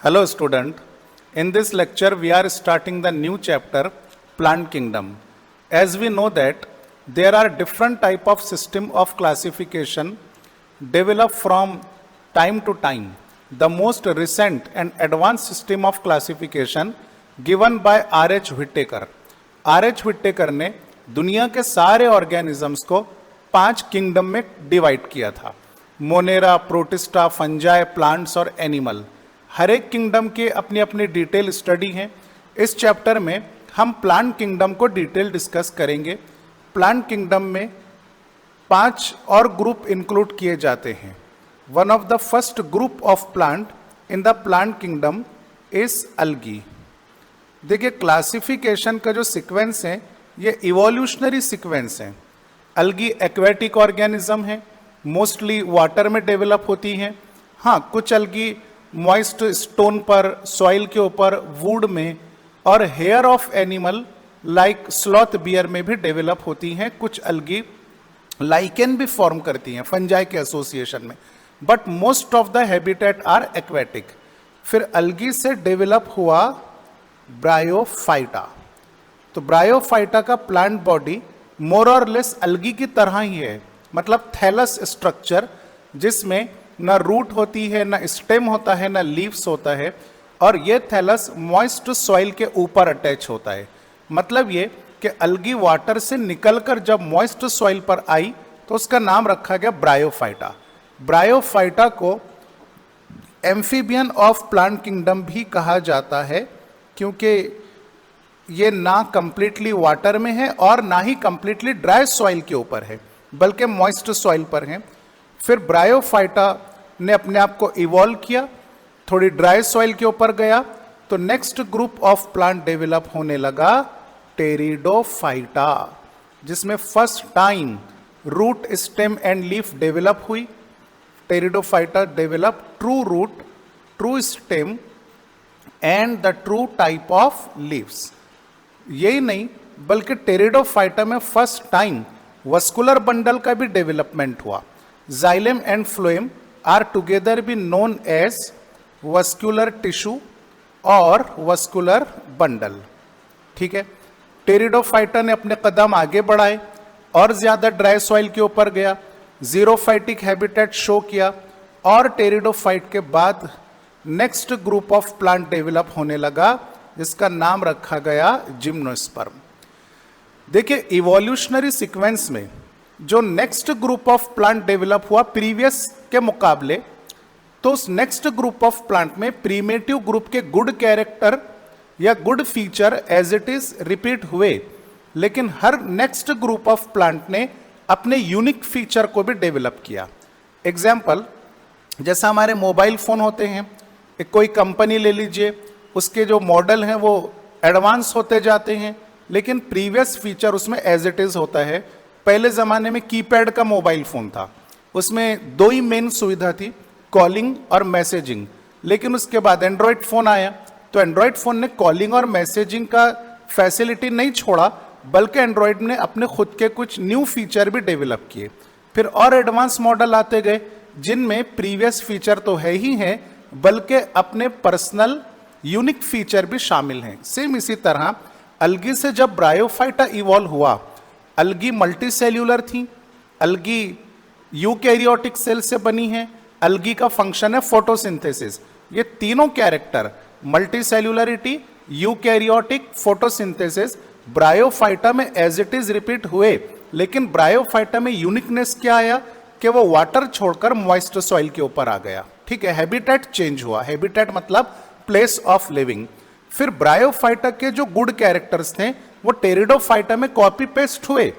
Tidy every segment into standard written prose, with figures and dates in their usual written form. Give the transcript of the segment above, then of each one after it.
Hello student, in this lecture we are starting the new chapter Plant Kingdom. As we know that there are different type of system of classification developed from time to time. The most recent and advanced system of classification given by R.H. Whittaker. R.H. Whittaker ने दुनिया के सारे organisms को 5 kingdom में divide किया था। Monera, protista, fungi, plants और animal. हर एक किंगडम के अपनी अपनी डिटेल स्टडी है। इस चैप्टर में हम प्लांट किंगडम को डिटेल डिस्कस करेंगे। प्लांट किंगडम में 5 और ग्रुप इंक्लूड किए जाते हैं। One of the first group of plant in the plant kingdom is algae. देखिए, क्लासिफिकेशन का जो सीक्वेंस है ये इवोल्यूशनरी सीक्वेंस है। अल्गी एक्वेटिक ऑर्गेनिज्म है, मोस्टली वाटर में डेवलप होती हैं। हाँ, कुछ अल्गी मॉइस्ट स्टोन पर, सॉइल के ऊपर, वुड में और hair of animal like sloth bear में भी डेवलप होती हैं। कुछ अल्गी लाइकेन भी फॉर्म करती हैं फंजाई के एसोसिएशन में, but most of the habitat are aquatic. फिर अल्गी से डेवलप हुआ ब्रायोफाइटा। तो ब्रायोफाइटा का प्लांट बॉडी मोर और लेस अल्गी की तरह ही है, मतलब थैलस स्ट्रक्चर, जिसमें ना रूट होती है, ना स्टेम होता है, ना लीव्स होता है, और ये थैलस मॉइस्ट सॉइल के ऊपर अटैच होता है। मतलब ये कि अल्गी वाटर से निकलकर जब मॉइस्ट सॉइल पर आई तो उसका नाम रखा गया ब्रायोफाइटा। ब्रायोफाइटा को एम्फीबियन ऑफ प्लांट किंगडम भी कहा जाता है, क्योंकि ये ना कंप्लीटली वाटर में है और ना ही कंप्लीटली ड्राई सॉइल के ऊपर है, बल्कि मॉइस्ट सॉइल पर है। फिर ब्रायोफाइटा ने अपने आप को इवॉल्व किया, थोड़ी ड्राई सॉइल के ऊपर गया, तो next group of plant develop होने लगा टेरिडोफाइटा, जिसमें first time root, stem and leaf develop हुई। Pteridophyta develop true root, true stem and the true type of leaves. यही नहीं, बल्कि टेरिडोफाइटा में फर्स्ट टाइम वस्कुलर बंडल का भी डेवलपमेंट हुआ। Xylem and phloem are together be known as vascular tissue और vascular bundle. ठीक है, टेरिडोफाइटा ने अपने कदम आगे बढ़ाए और ज्यादा ड्राई सॉइल के ऊपर गया, जीरोफाइटिक हैबिटेट शो किया, और टेरिडोफाइट के बाद next group of plant develop होने लगा, जिसका नाम रखा गया जिम्नोस्पर्म। देखिए, इवोल्यूशनरी सीक्वेंस में जो next group of plant develop हुआ प्रीवियस के मुकाबले, तो उस नेक्स्ट ग्रुप ऑफ प्लांट में प्रीमेटिव ग्रुप के गुड कैरेक्टर या good feature as it is repeat हुए, लेकिन हर नेक्स्ट ग्रुप ऑफ प्लांट ने अपने यूनिक फीचर को भी डेवलप किया। एग्जाम्पल, जैसा हमारे मोबाइल फोन होते हैं, एक कोई कंपनी ले लीजिए, उसके जो मॉडल हैं वो एडवांस होते जाते हैं, लेकिन प्रीवियस फीचर उसमें एज इट इज होता है। पहले ज़माने में कीपैड का मोबाइल फ़ोन था, उसमें 2 ही मेन सुविधा थी, कॉलिंग और मैसेजिंग। लेकिन उसके बाद एंड्रॉयड फ़ोन आया, तो एंड्रॉयड फ़ोन ने कॉलिंग और मैसेजिंग का फैसिलिटी नहीं छोड़ा, बल्कि एंड्रॉयड ने अपने खुद के कुछ न्यू फीचर भी डेवलप किए। फिर और एडवांस मॉडल आते गए, जिनमें प्रीवियस फीचर तो है ही हैं, बल्कि अपने पर्सनल यूनिक फीचर भी शामिल हैं। सेम इसी तरह अल्गी से जब ब्रायोफाइटा इवॉल्व हुआ, अल्गी मल्टी सेल्यूलर थी, अल्गी यूकैरियोटिक सेल से बनी है, अल्गी का फंक्शन है फोटोसिंथेसिस। ये तीनों character, multicellularity, eukaryotic, photosynthesis, bryophyta में एज इट इज रिपीट हुए, लेकिन ब्रायोफाइटा में यूनिकनेस क्या आया कि वो वाटर छोड़कर मॉइस्ट सॉइल के ऊपर आ गया। ठीक है, हैबिटेट चेंज हुआ। हैबिटेट मतलब प्लेस ऑफ लिविंग। फिर ब्रायोफाइटा के जो गुड कैरेक्टर्स थे वो टेरिडोफाइटा में कॉपी पेस्ट हुए,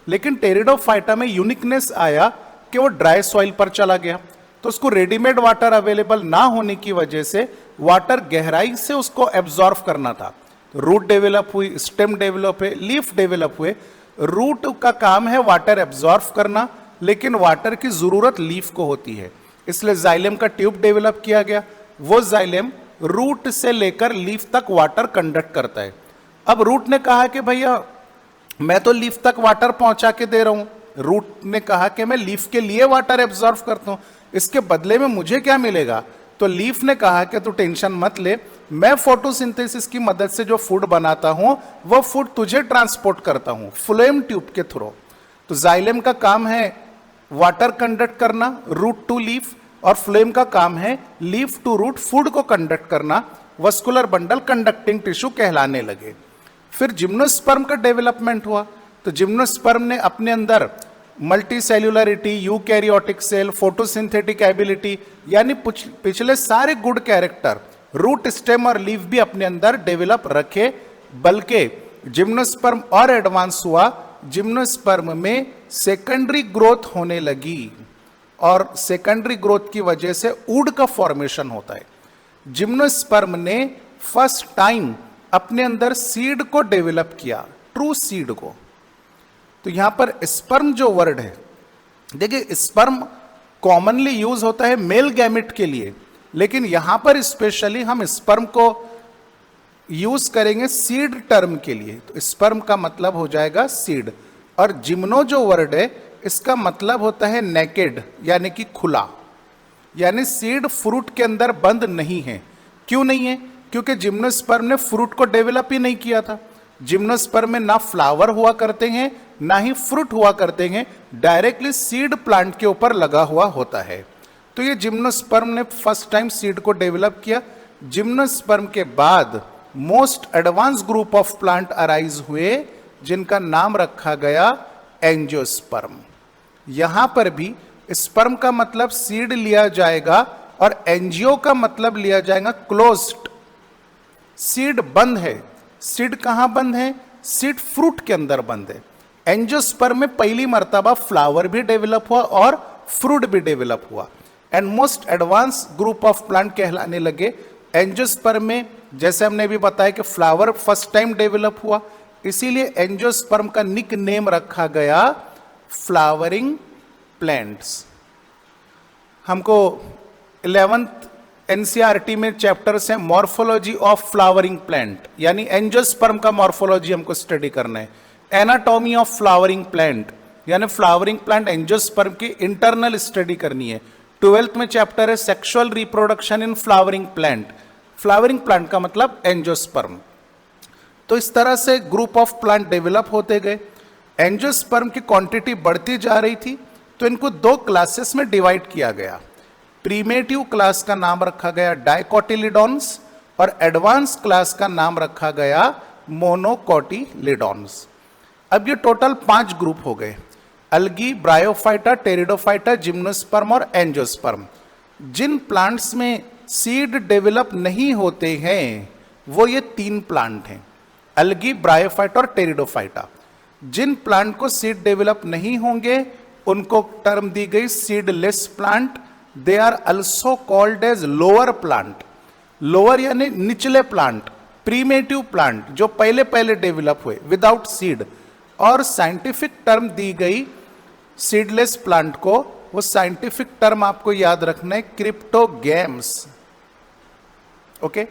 लेकिन टेरिडोफाइटा में यूनिकनेस आया कि वो ड्राई सॉइल पर चला गया, तो उसको रेडीमेड वाटर अवेलेबल ना होने की वजह से वाटर गहराई से उसको एब्जॉर्व करना था। तो रूट डेवलप हुई, स्टेम डेवलप हुए, लीफ डेवलप हुए। रूट का काम है वाटर एब्जॉर्व करना, लेकिन वाटर की जरूरत लीफ को होती है, इसलिए जाइलम का ट्यूब डेवलप किया गया। वो जाइलम रूट से लेकर लीफ तक वाटर कंडक्ट करता है। अब रूट ने कहा कि भैया मैं तो लीफ तक वाटर पहुंचा के दे रहा हूं, रूट ने कहा कि मैं लीफ के लिए वाटर एब्जॉर्व करता हूं, इसके बदले में मुझे क्या मिलेगा? तो लीफ ने कहा कि तू टेंशन मत ले, मैं फोटोसिंथेसिस की मदद से जो फूड बनाता हूं वो फूड तुझे ट्रांसपोर्ट करता हूं फ्लोएम ट्यूब के थ्रू। तो जाइलम का काम है वाटर कंडक्ट करना रूट टू लीफ, और फ्लोएम का काम है लीफ टू रूट फूड को कंडक्ट करना। वस्कुलर बंडल कंडक्टिंग टिश्यू कहलाने लगे। फिर जिम्नोस्पर्म का डेवलपमेंट हुआ। तो जिम्नोस्पर्म ने अपने अंदर multicellularity, eukaryotic cell, photosynthetic ability, यानी पिछले सारे गुड कैरेक्टर रूट, स्टेम और लीफ भी अपने अंदर डेवलप रखे। बल्कि जिम्नोस्पर्म और एडवांस हुआ। जिम्नोस्पर्म में सेकेंडरी ग्रोथ होने लगी और सेकेंडरी ग्रोथ की वजह से ऊड का फॉर्मेशन होता है। जिम्नोस्पर्म ने फर्स्ट टाइम अपने अंदर सीड को डेवलप किया, ट्रू सीड को। तो यहां पर स्पर्म जो वर्ड है, देखिए स्पर्म कॉमनली यूज होता है मेल गैमेट के लिए, लेकिन यहां पर स्पेशली हम स्पर्म को यूज करेंगे सीड टर्म के लिए। तो स्पर्म का मतलब हो जाएगा सीड, और जिम्नो जो वर्ड है इसका मतलब होता है नेकेड, यानी कि खुला। यानी सीड फ्रूट के अंदर बंद नहीं है। क्यों नहीं है? क्योंकि जिम्नोस्पर्म ने फ्रूट को डेवलप ही नहीं किया था। जिम्नोस्पर्म में ना फ्लावर हुआ करते हैं ना ही फ्रूट हुआ करते हैं, डायरेक्टली सीड प्लांट के ऊपर लगा हुआ होता है। तो ये जिम्नोस्पर्म ने फर्स्ट टाइम सीड को डेवलप किया। जिम्नोस्पर्म के बाद most advance group of plant arise हुए, जिनका नाम रखा गया एंजियोस्पर्म। यहां पर भी स्पर्म का मतलब सीड लिया जाएगा और एंजियो का मतलब लिया जाएगा क्लोज्ड। सीड बंद है। सीड कहां बंद है? सीड फ्रूट के अंदर बंद है। एंजियोस्पर्म में पहली मर्तबा फ्लावर भी डेवलप हुआ और फ्रूट भी डेवलप हुआ, and most advance group of plant कहलाने लगे। एंजियोस्पर्म में जैसे हमने भी बताया कि फ्लावर फर्स्ट टाइम डेवलप हुआ, इसीलिए एंजियोस्पर्म का निक नेम रखा गया फ्लावरिंग प्लांट्स। हमको 11th एनसीईआरटी में चैप्टर्स है मॉर्फोलॉजी ऑफ फ्लावरिंग प्लांट, यानी एंजियोस्पर्म का मॉर्फोलॉजी हमको स्टडी करना है। एनाटॉमी ऑफ फ्लावरिंग प्लांट, यानी फ्लावरिंग प्लांट एंजियोस्पर्म की इंटरनल स्टडी करनी है। 12th में चैप्टर है sexual reproduction in flowering plant. Flowering plant का मतलब एंजियोस्पर्म। तो इस तरह से ग्रुप ऑफ प्लांट डेवलप होते गए। एंजियोस्पर्म की क्वांटिटी बढ़ती जा रही थी, तो इनको दो क्लासेस में डिवाइड किया गया। प्रीमेटिव क्लास का नाम रखा गया डाइकोटिलिडॉन्स और एडवांस क्लास का नाम रखा गया मोनोकोटिलिडॉन्स। अब ये टोटल 5 ग्रुप हो गए, अल्गी, ब्रायोफाइटा, टेरिडोफाइटा, जिम्नोस्पर्म और एंजियोस्पर्म। जिन प्लांट्स में सीड डेवलप नहीं होते हैं वो ये 3 प्लांट हैं, अल्गी, ब्रायोफाइटा और टेरिडोफाइटा। जिन प्लांट को सीड डेवलप नहीं होंगे उनको टर्म दी गई seedless plant. They are also called as lower plant. Lower यानी निचले प्लांट, प्रीमेटिव प्लांट जो पहले पहले डेवलप हुए विदाउट सीड। और साइंटिफिक टर्म दी गई सीडलेस प्लांट को, वो साइंटिफिक टर्म आपको याद रखना है क्रिप्टोगैम्स। ओके,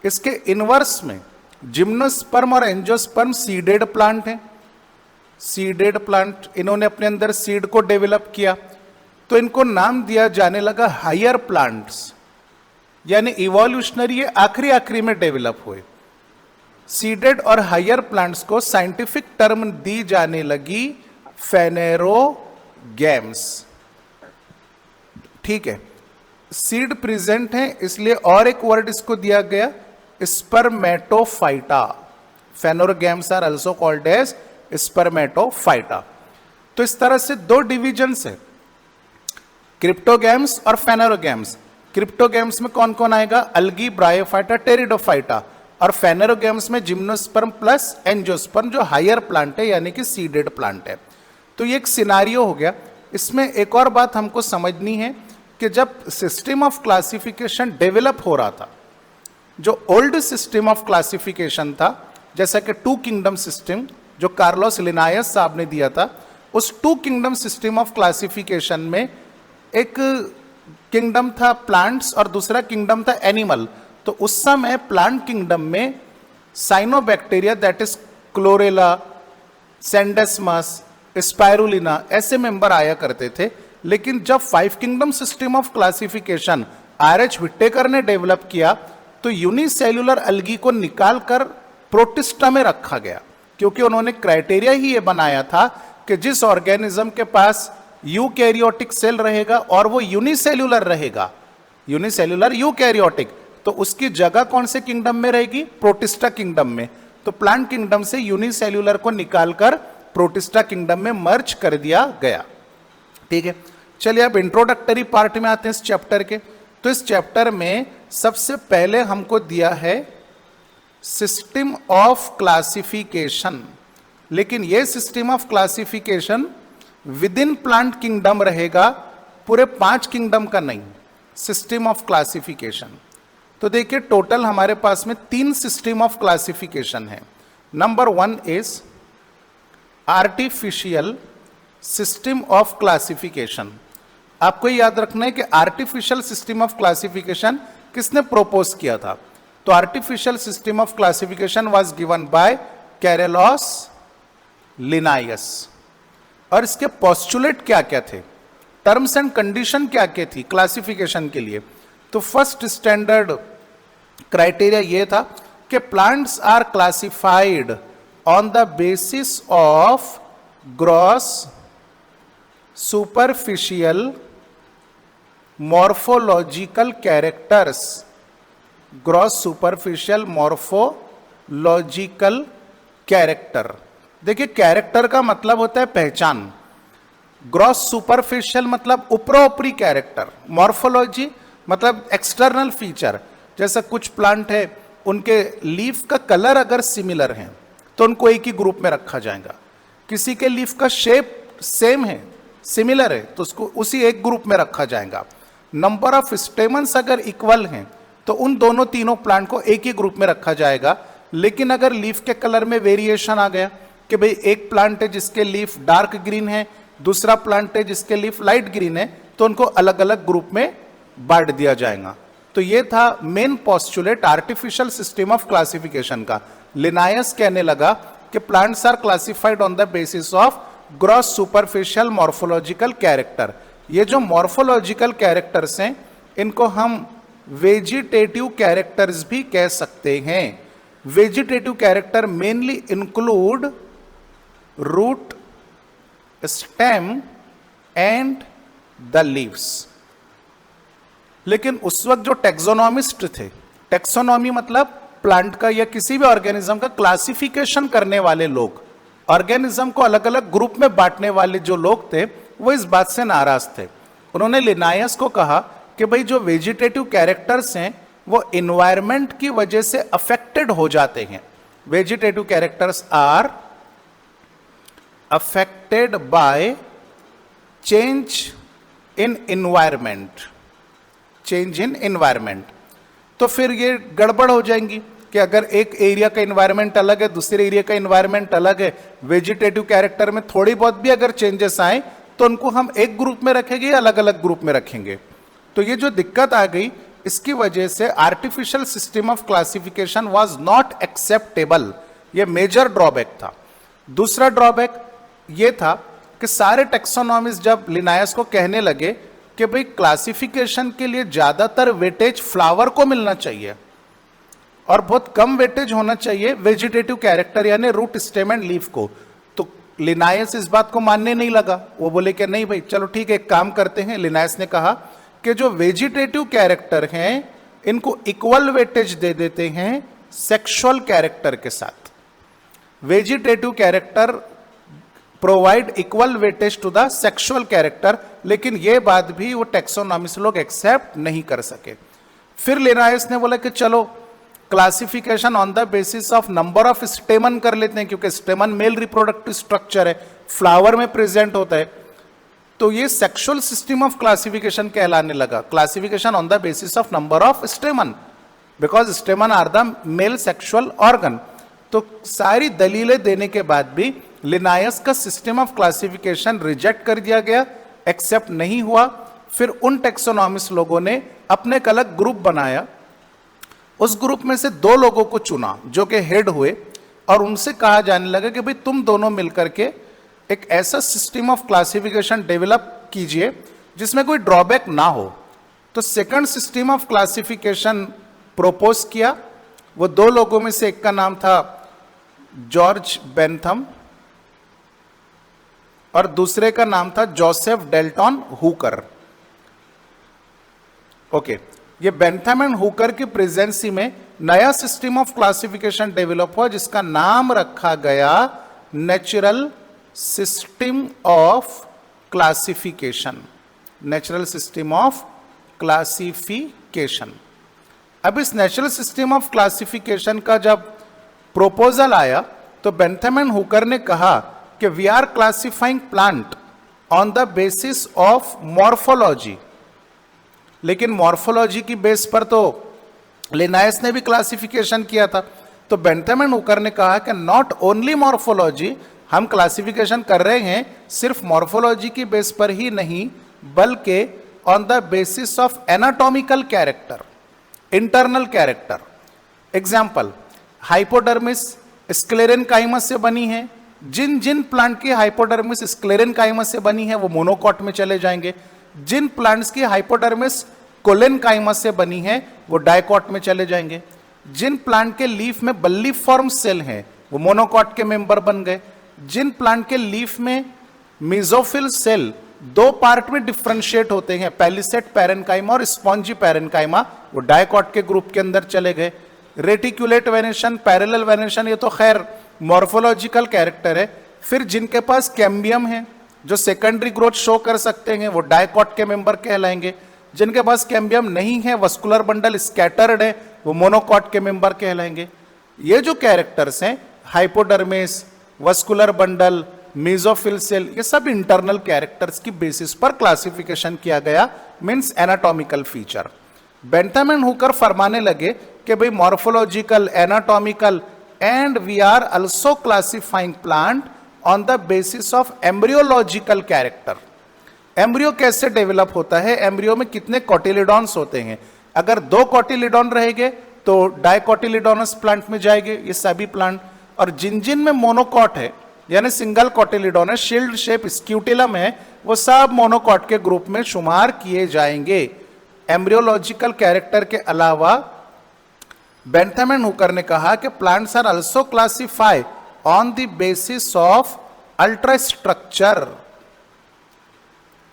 इसके इनवर्स में जिम्नोस्पर्म और एंजियोस्पर्म सीडेड प्लांट हैं। सीडेड प्लांट, इन्होंने अपने अंदर सीड को डेवलप किया, तो इनको नाम दिया जाने लगा हायर प्लांट्स, यानी इवोल्यूशनरी ये आखिरी में डेवलप हुए। सीडेड और हायर प्लांट्स को साइंटिफिक टर्म दी जाने लगी फेनेरोगैम्स। ठीक है, सीड प्रेजेंट है इसलिए और एक वर्ड इसको दिया गया spermatophyta. Phanerogams are also called as spermatophyta. तो इस तरह से 2 डिविजन्स है, क्रिप्टोगैम्स और फेनेरोगैम्स। क्रिप्टोगैम्स में कौन कौन आएगा? Algae, bryophyta, pteridophyta. और फेनेरोगैम्स में जिम्नोस्पर्म प्लस एंजियोस्पर्म जो हायर प्लांट है यानी कि सीडेड प्लांट है। तो ये एक सिनारियो हो गया। इसमें एक और बात हमको समझनी है कि जब सिस्टम ऑफ क्लासिफिकेशन डेवलप हो रहा था, जो ओल्ड सिस्टम ऑफ क्लासिफिकेशन था, जैसा कि 2 किंगडम सिस्टम जो कार्लोस लिनायस साहब ने दिया था, उस 2 किंगडम सिस्टम ऑफ क्लासिफिकेशन में एक किंगडम था प्लांट्स और दूसरा किंगडम था एनिमल। तो उस समय प्लांट किंगडम में cyanobacteria that is chlorella, scenedesmus, spirulina ऐसे मेंबर आया करते थे। लेकिन जब 5 kingdom system of classification R H. Whittaker ने डेवलप किया, तो यूनिसेल्युलर अलगी को निकालकर प्रोटिस्टा में रखा गया, क्योंकि उन्होंने क्राइटेरिया ही ये बनाया था कि जिस ऑर्गेनिज्म के पास यूकैरियोटिक सेल रहेगा और वो यूनिसेल्युलर रहेगा, यूनिसेल्युलर यूकैरियोटिक, तो उसकी जगह कौन से किंगडम में रहेगी? प्रोटिस्टा किंगडम में। तो प्लांट किंगडम से यूनिसेल्युलर को निकालकर प्रोटिस्टा किंगडम में मर्ज कर दिया गया। ठीक है, चलिए अब इंट्रोडक्टरी पार्ट में आते हैं इस चैप्टर के। तो इस चैप्टर में सबसे पहले हमको दिया है सिस्टम ऑफ क्लासिफिकेशन, लेकिन यह system of classification with in plant kingdom रहेगा, पूरे 5 किंगडम का नहीं। सिस्टम ऑफ क्लासिफिकेशन, तो देखिए टोटल हमारे पास में 3 सिस्टम ऑफ क्लासिफिकेशन है। Number 1 is artificial system of classification. आपको याद रखना है कि आर्टिफिशियल सिस्टम ऑफ क्लासिफिकेशन किसने प्रोपोज किया था? तो artificial system of classification was given by Carolus Linnaeus. और इसके पोस्टुलेट क्या क्या थे, टर्म्स एंड कंडीशन क्या क्या थी क्लासिफिकेशन के लिए? तो फर्स्ट स्टैंडर्ड क्राइटेरिया ये था कि plants are classified on the basis of gross superficial morphological characters. Gross superficial morphological character, देखिए कैरेक्टर का मतलब होता है पहचान, ग्रॉस सुपरफिशियल मतलब ऊपरी कैरेक्टर, मॉर्फोलॉजी मतलब एक्सटर्नल फीचर। जैसा कुछ प्लांट है उनके लीफ का कलर अगर सिमिलर है तो उनको एक ही ग्रुप में रखा जाएगा, किसी के लीफ का शेप सेम है, सिमिलर है, तो उसको उसी एक ग्रुप में रखा जाएगा। नंबर ऑफ स्टेमन्स अगर इक्वल हैं तो उन दोनों तीनों प्लांट को एक ही ग्रुप में रखा जाएगा। लेकिन अगर लीफ के कलर में वेरिएशन आ गया कि भाई एक प्लांट है जिसके लीफ डार्क ग्रीन है, दूसरा प्लांट है जिसके लीफ लाइट ग्रीन है, तो उनको अलग अलग ग्रुप में बांट दिया जाएगा। तो ये था main postulate artificial system of classification का। लिनायस कहने लगा कि plants are classified on the basis of gross superficial morphological character. ये जो मॉर्फोलॉजिकल कैरेक्टर्स हैं इनको हम वेजिटेटिव कैरेक्टर्स भी कह सकते हैं। Vegetative character mainly include root, stem and the leaves. लेकिन उस वक्त जो टेक्सोनॉमिस्ट थे, टेक्सोनॉमी मतलब प्लांट का या किसी भी ऑर्गेनिज्म का क्लासिफिकेशन करने वाले लोग, ऑर्गेनिज्म को अलग अलग ग्रुप में बांटने वाले जो लोग थे, वो इस बात से नाराज थे। उन्होंने लिनायस को कहा कि भाई जो वेजिटेटिव कैरेक्टर्स हैं वो इन्वायरमेंट की वजह से अफेक्टेड हो जाते हैं। Vegetative characters are affected by change in environment, change in environment. तो फिर ये गड़बड़ हो जाएंगी कि अगर एक एरिया का इन्वायरमेंट अलग है, दूसरे एरिया का इन्वायरमेंट अलग है, वेजिटेटिव कैरेक्टर में थोड़ी बहुत भी अगर चेंजेस आए तो उनको हम एक ग्रुप में रखेंगे या अलग अलग ग्रुप में रखेंगे। तो ये जो दिक्कत आ गई, इसकी वजह से artificial system of classification was not acceptable. ये मेजर ड्रॉबैक था। दूसरा ड्रॉबैक ये था कि सारे टेक्सोनॉमिस्ट जब लिनायस को कहने लगे कि भाई क्लासिफिकेशन के लिए ज्यादातर वेटेज फ्लावर को मिलना चाहिए और बहुत कम वेटेज होना चाहिए वेजिटेटिव कैरेक्टर यानी रूट, स्टेम एंड लीफ को, तो लिनायस इस बात को मानने नहीं लगा। वो बोले कि नहीं भाई चलो ठीक है, एक काम करते हैं। लिनायस ने कहा कि जो वेजिटेटिव कैरेक्टर हैं इनको इक्वल वेटेज दे देते हैं सेक्सुअल कैरेक्टर के साथ। Vegetative character provide equal weightage to the sexual character, लेकिन यह बात भी वो टेक्सोनॉमिस्ट लोग एक्सेप्ट नहीं कर सके। फिर लिनायस ने बोला कि चलो classification on the basis of number of स्टेमन कर लेते हैं, क्योंकि स्टेमन मेल रिप्रोडक्टिव स्ट्रक्चर है, फ्लावर में प्रेजेंट होता है। तो ये सेक्सुअल सिस्टम ऑफ क्लासिफिकेशन कहलाने लगा, classification on the basis of number of stamen, because stamen are the male sexual organ. तो सारी दलीलें देने के बाद भी लिनायस का सिस्टम ऑफ क्लासिफिकेशन रिजेक्ट कर दिया गया, एक्सेप्ट नहीं हुआ। फिर उन टेक्सोनॉमिस्ट लोगों ने अपने एक अलग ग्रुप बनाया। उस ग्रुप में से 2 लोगों को चुना जो कि हेड हुए, और उनसे कहा जाने लगा कि भाई तुम दोनों मिलकर के एक ऐसा सिस्टम ऑफ क्लासिफिकेशन डेवलप कीजिए जिसमें कोई ड्रॉबैक ना हो। तो second system of classification propose किया, वो दो लोगों में से एक का नाम था जॉर्ज बेंथम और दूसरे का नाम था जोसेफ डेल्टन हुकर। ओके, ये बेंथम एंड हुकर की प्रेजेंसी में नया सिस्टम ऑफ क्लासिफिकेशन डेवलप हुआ जिसका नाम रखा गया natural system of classification. Natural system of classification. अब इस नेचुरल सिस्टम ऑफ क्लासिफिकेशन का जब प्रोपोजल आया तो बेंथम एंड हुकर ने कहा कि we are classifying plant on the basis of morphology. लेकिन मॉर्फोलॉजी की बेस पर तो लिनायस ने भी क्लासिफिकेशन किया था। तो बेंथम एंड हुकर ने कहा कि नॉट ओनली मॉर्फोलॉजी, हम क्लासिफिकेशन कर रहे हैं सिर्फ मॉर्फोलॉजी की बेस पर ही नहीं, बल्कि on the basis of anatomical character, internal character. Example, hypodermis sclerenchymas से बनी है। जिन जिन प्लांट की हाइपोडर्मिस स्क्लेरेनकाइमस से बनी है वो मोनोकॉट में चले जाएंगे। जिन प्लांट्स की हाइपोडर्मिस कोलेनकाइमस से बनी है वो डाइकॉट में चले जाएंगे। जिन प्लांट के लीफ में बल्लीफॉर्म सेल हैं वो मोनोकॉट के मेंबर बन गए। जिन प्लांट के लीफ में मेसोफिल सेल दो पार्ट में डिफरेंशिएट होते हैं, पैलिसेट पैरेनकाइमा और स्पॉन्जी पैरेनकाइमा, वो डाइकॉट के ग्रुप के अंदर चले गए। रेटिकुलेट वेनेशन, पैरेलल वेनेशन, ये तो खैर मॉर्फोलॉजिकल कैरेक्टर है। फिर जिनके पास कैम्बियम है जो सेकेंडरी ग्रोथ शो कर सकते हैं वो डाइकॉट के मेंबर कहलाएंगे। जिनके पास कैम्बियम नहीं है, वस्कुलर बंडल स्कैटर्ड है, वो मोनोकॉट के मेंबर कहलाएंगे। ये जो कैरेक्टर्स हैं, hypodermis, vascular bundle, mesophyll cell, ये सब इंटरनल कैरेक्टर्स की बेसिस पर क्लासिफिकेशन किया गया, means anatomical feature. Bentham and Hooker फरमाने लगे कि भाई morphological, anatomical and we are also classifying plant on the basis of embryological character. Embryo कैसे डेवलप होता है, एम्ब्रियो में कितने कॉटिलिडॉन्स होते हैं। अगर दो कॉटिलिडॉन रहेंगे तो डाइकोटिलिडोनस प्लांट में जाएंगे ये सभी प्लांट। और जिन जिन में मोनोकॉट है यानी सिंगल कॉटिलिडॉन है, शील्ड शेप स्क्यूटिलम है, वो सब मोनोकॉट के ग्रुप में शुमार किए जाएंगे। एम्ब्रियोलॉजिकल कैरेक्टर के अलावा बेंथम एंड हुकर ने कहा कि plants are also classify on the basis of ultrastructure.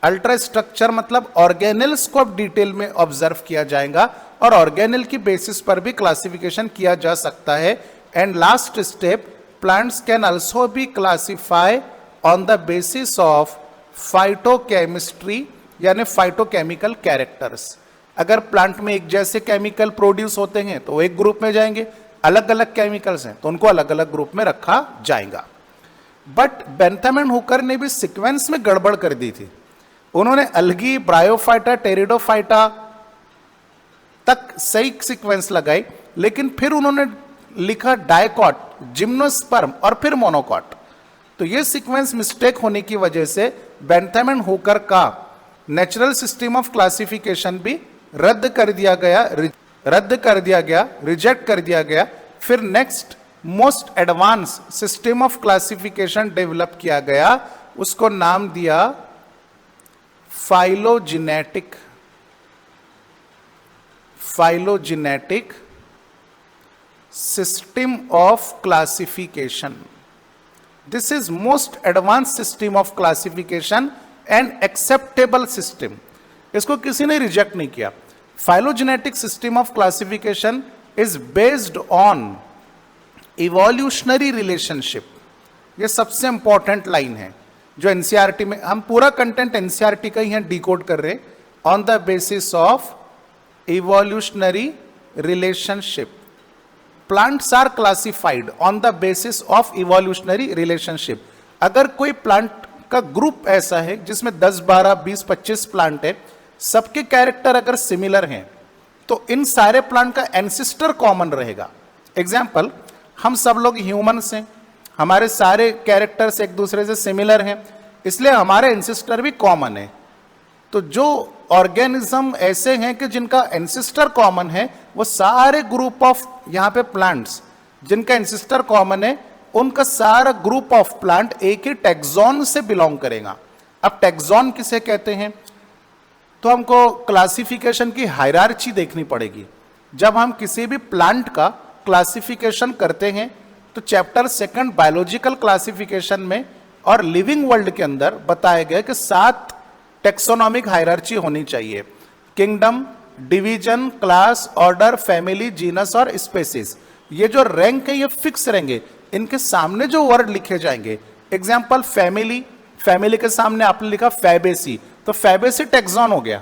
Ultrastructure मतलब ऑर्गेनेल्स को अब डिटेल में ऑब्जर्व किया जाएगा और ऑर्गेनेल की बेसिस पर भी क्लासिफिकेशन किया जा सकता है। And last step, plants can also be classify on the basis of phytochemistry यानी फाइटोकेमिकल कैरेक्टर्स। अगर प्लांट में एक जैसे केमिकल प्रोड्यूस होते हैं तो एक ग्रुप में जाएंगे, अलग अलग केमिकल्स हैं तो उनको अलग अलग ग्रुप में रखा जाएगा। बट बेंथम एंड हुकर ने भी सीक्वेंस में गड़बड़ कर दी थी। उन्होंने अलगी, ब्रायोफाइटा, टेरिडोफाइटा तक सही सीक्वेंस लगाई, लेकिन फिर उन्होंने लिखा डाइकॉट, जिम्नोस्पर्म और फिर मोनोकॉट। तो ये सीक्वेंस मिस्टेक होने की वजह से बेंथम एंड हुकर का नेचुरल सिस्टम ऑफ क्लासिफिकेशन भी रद्द कर दिया गया, रिजेक्ट कर दिया गया। फिर next most advance system of classification develop किया गया, उसको नाम दिया phylogenetic system of classification. This is most advanced system of classification and acceptable system. इसको किसी ने रिजेक्ट नहीं किया। Phylogenetic system of classification is based on evolutionary relationship. ये सबसे इंपॉर्टेंट लाइन है जो एनसीईआरटी में, हम पूरा कंटेंट एनसीईआरटी का ही है डिकोड कर रहे, on the basis of evolutionary relationship. Plants are classified on the basis of evolutionary relationship. अगर कोई प्लांट का ग्रुप ऐसा है जिसमें 10, 12, 20, 25 प्लांट है, सबके कैरेक्टर अगर सिमिलर हैं तो इन सारे प्लांट का एंसेस्टर कॉमन रहेगा। एग्जाम्पल, हम सब लोग ह्यूमन्स हैं, हमारे सारे कैरेक्टर्स एक दूसरे से सिमिलर हैं, इसलिए हमारे एंसेस्टर भी कॉमन है। तो जो ऑर्गेनिज्म ऐसे हैं कि जिनका एंसेस्टर कॉमन है, वो सारे ग्रुप ऑफ यहाँ पे प्लांट्स जिनका एंसेस्टर कॉमन है, उनका सारा ग्रुप ऑफ प्लांट एक ही टैक्सॉन से बिलोंग करेगा। अब टैक्सॉन किसे कहते हैं? तो हमको क्लासिफिकेशन की हायरार्ची देखनी पड़ेगी। जब हम किसी भी प्लांट का क्लासिफिकेशन करते हैं तो चैप्टर 2 बायोलॉजिकल क्लासिफिकेशन में और लिविंग वर्ल्ड के अंदर बताया गया कि 7 टेक्सोनॉमिक हायरार्ची होनी चाहिए। Kingdom, division, class, order, family, genus और स्पेसीज। ये जो रैंक है ये फिक्स रहेंगे, इनके सामने जो वर्ड लिखे जाएंगे, एग्जाम्पल फैमिली, फैमिली के सामने आपने लिखा फैबेसी, तो फैबेसी टैक्सॉन हो गया,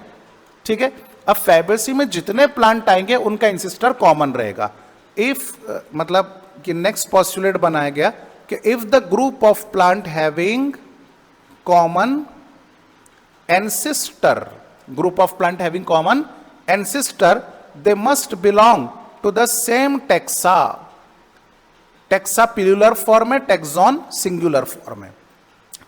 ठीक है। अब फैबेसी में जितने प्लांट आएंगे उनका इंसिस्टर कॉमन रहेगा। इफ मतलब कि नेक्स्ट पोस्टुलेट बनाया गया कि if the group of plant having common ancestor, group of plant having common ancestor, they must belong to the same taxa. Taxa plural form है, टेक्सॉन सिंगुलर फॉर्म है,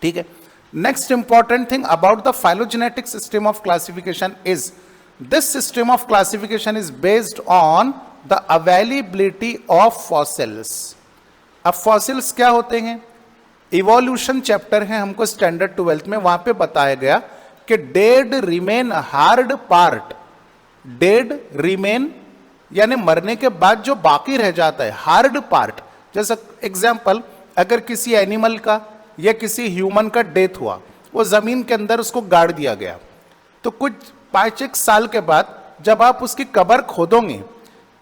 ठीक है। Next important thing about the phylogenetic system of classification is this system of classification is based on the availability of fossils. अब fossils क्या होते हैं? Evolution chapter है हमको स्टैंडर्ड 12th में, वहां पे बताया गया कि dead remain hard part. Dead remain यानी मरने के बाद जो बाकी रह जाता है, हार्ड पार्ट। जैसे एग्जाम्पल, अगर किसी एनिमल का या किसी ह्यूमन का डेथ हुआ, वो जमीन के अंदर उसको गाड़ दिया गया, तो कुछ 5-1 साल के बाद जब आप उसकी कब्र खोदोगे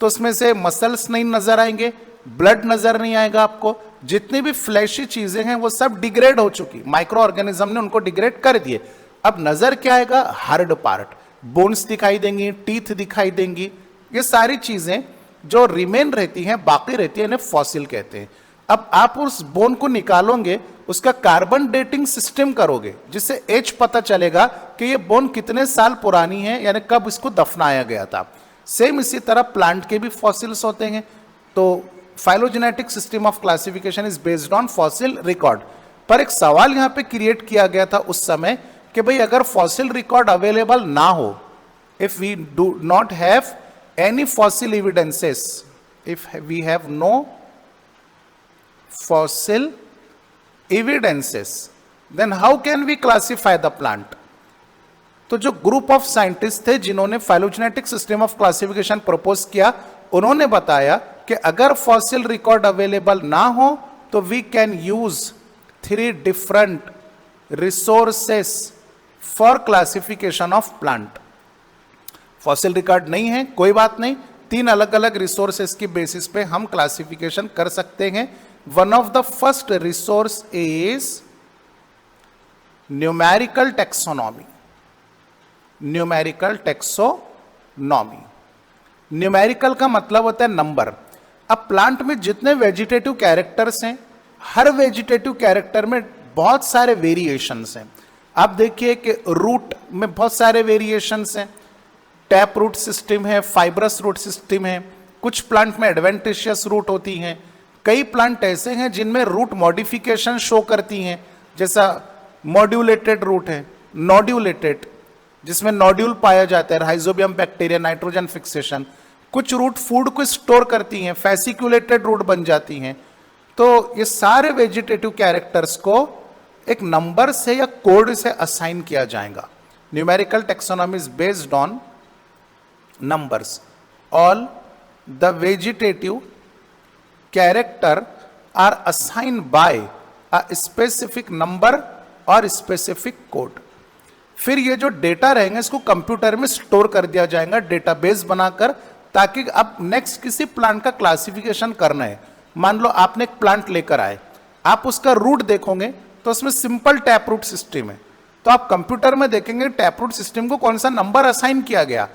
तो उसमें से मसल्स नहीं नजर आएंगे, ब्लड नजर नहीं आएगा आपको, जितनी भी फ्लैशी चीजें हैं वो सब डिग्रेड हो चुकी, माइक्रो ऑर्गेनिज्म ने उनको डिग्रेड कर दिए। अब नजर क्या आएगा? हार्ड पार्ट, बोन्स दिखाई देंगी, टीथ दिखाई देंगी, ये सारी चीजें जो रिमेन रहती हैं, बाकी रहती है, इन्हें फॉसिल कहते हैं। अब आप उस बोन को निकालोगे, उसका कार्बन डेटिंग सिस्टम करोगे, जिससे एज पता चलेगा कि ये बोन कितने साल पुरानी है, यानी कब इसको दफनाया गया था। सेम इसी तरह प्लांट के भी फॉसिल्स होते हैं। तो phylogenetic system of classification is based on fossil record. पर एक सवाल यहां पे क्रिएट किया गया था उस समय कि भाई अगर फॉसिल रिकॉर्ड अवेलेबल ना हो, if we do not have any fossil evidences, if we have no fossil evidences, then how can we classify the plant? तो जो ग्रुप ऑफ साइंटिस्ट थे जिन्होंने phylogenetic system of classification propose किया, उन्होंने बताया कि अगर फॉसिल रिकॉर्ड अवेलेबल ना हो तो we can use 3 different resources for classification of plant. Fossil record नहीं है, कोई बात नहीं, 3 अलग अलग रिसोर्सेस की बेसिस पे हम क्लासिफिकेशन कर सकते हैं। One of the first resource is numerical taxonomy. Numerical taxonomy, numerical का मतलब होता है नंबर। अब प्लांट में जितने वेजिटेटिव कैरेक्टर्स हैं, हर वेजिटेटिव कैरेक्टर में बहुत सारे वेरिएशंस हैं। आप देखिए कि रूट में बहुत सारे वेरिएशंस हैं, टैप रूट सिस्टम है, फाइब्रस रूट सिस्टम है, कुछ प्लांट में एडवेंटिशियस रूट होती हैं, कई प्लांट ऐसे हैं जिनमें रूट मॉडिफिकेशन शो करती हैं, जैसा मॉड्यूलेटेड रूट है, नॉड्यूलेटेड जिसमें नॉड्यूल पाया जाता है, राइजोबियम बैक्टीरिया, नाइट्रोजन फिक्सेशन। कुछ रूट फूड को स्टोर करती हैं, फैसिक्यूलेटेड रूट बन जाती हैं। तो ये सारे वेजिटेटिव कैरेक्टर्स को एक नंबर से या कोड से असाइन किया जाएगा। Numerical taxonomy is based on numbers. All the vegetative character are assigned by a specific number और स्पेसिफिक कोड। फिर ये जो डेटा रहेंगे इसको कंप्यूटर में स्टोर कर दिया जाएगा डेटाबेस बनाकर, ताकि अब नेक्स्ट किसी प्लांट का क्लासिफिकेशन करना है। मान लो आपने एक प्लांट लेकर आए, आप उसका रूट देखोगे तो उसमें सिंपल टैप रूट सिस्टम है, तो आप कंप्यूटर में देखेंगे टैप रूट सिस्टम को कौन सा नंबर असाइन किया गया।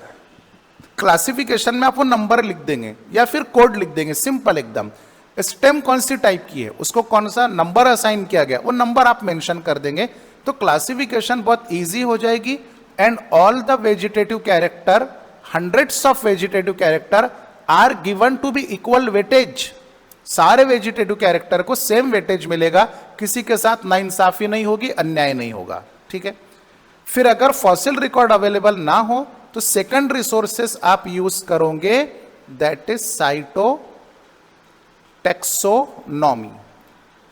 क्लासिफिकेशन में आप वो नंबर लिख देंगे या फिर कोड लिख देंगे, सिंपल एकदम। स्टेम कौन सी टाइप की है, उसको कौन सा नंबर असाइन किया गया, वो नंबर आप मेंशन कर देंगे, तो क्लासिफिकेशन बहुत इजी हो जाएगी। And all the vegetative character, hundreds of vegetative character are given to be equal weightage. सारे वेजिटेटिव कैरेक्टर को सेम वेटेज मिलेगा, किसी के साथ नाइंसाफी नहीं होगी, अन्याय नहीं होगा, ठीक है। फिर अगर फॉसिल रिकॉर्ड अवेलेबल ना हो तो सेकंड रिसोर्सेस आप यूज करोगे, दैट इज साइटो टेक्सोनॉमी।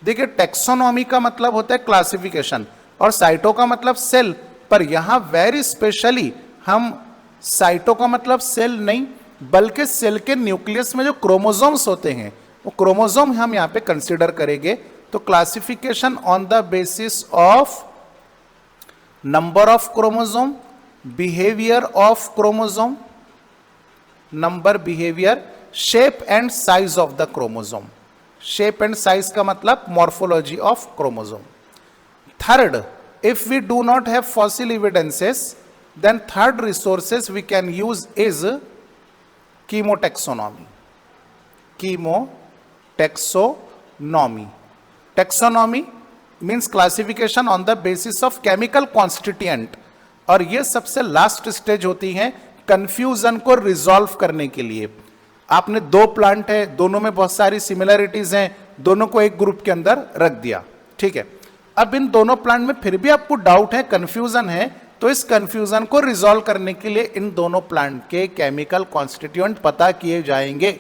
देखिए टेक्सोनॉमी का मतलब होता है क्लासिफिकेशन और साइटो का मतलब सेल, पर यहां वेरी स्पेशली हम साइटो का मतलब सेल नहीं, बल्कि सेल के न्यूक्लियस में जो क्रोमोसोम्स होते हैं वो क्रोमोसोम हम यहाँ पे कंसीडर करेंगे। तो classification on the basis of number of chromosome, behaviour of chromosome, number, behaviour, shape and size of the chromosome. Shape and size का मतलब morphology of chromosome. Third, if we do not have fossil evidences, then third resources we can use is chemotaxonomy. Chemotaxonomy. Taxonomy means classification on the basis of chemical constituent, और ये सबसे last stage होती है confusion को resolve करने के लिए। आपने दो प्लांट है, दोनों में बहुत सारी सिमिलरिटीज हैं, दोनों को एक ग्रुप के अंदर रख दिया, ठीक है। अब इन दोनों प्लांट में फिर भी आपको डाउट है, कंफ्यूजन है, तो इस कंफ्यूजन को रिजॉल्व करने के लिए इन दोनों प्लांट के केमिकल कॉन्स्टिट्यूएंट पता किए जाएंगे।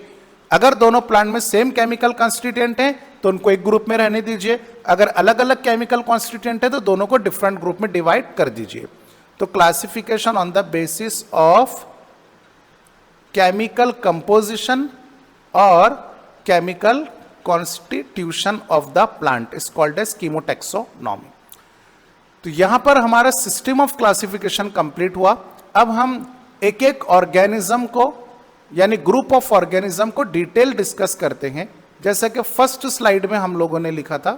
अगर दोनों प्लांट में सेम केमिकल कॉन्स्टिट्यूएंट हैं तो उनको एक ग्रुप में रहने दीजिए, अगर अलग अलग केमिकल कॉन्स्टिट्यूएंट है तो दोनों को डिफरेंट ग्रुप में डिवाइड कर दीजिए। तो classification on the basis of chemical composition और chemical constitution of the plant is called as chemotaxonomy. तो यहां पर हमारा सिस्टम ऑफ क्लासिफिकेशन कंप्लीट हुआ। अब हम एक एक ऑर्गेनिज्म को यानी ग्रुप ऑफ ऑर्गेनिज्म को डिटेल डिस्कस करते हैं। जैसे कि फर्स्ट स्लाइड में हम लोगों ने लिखा था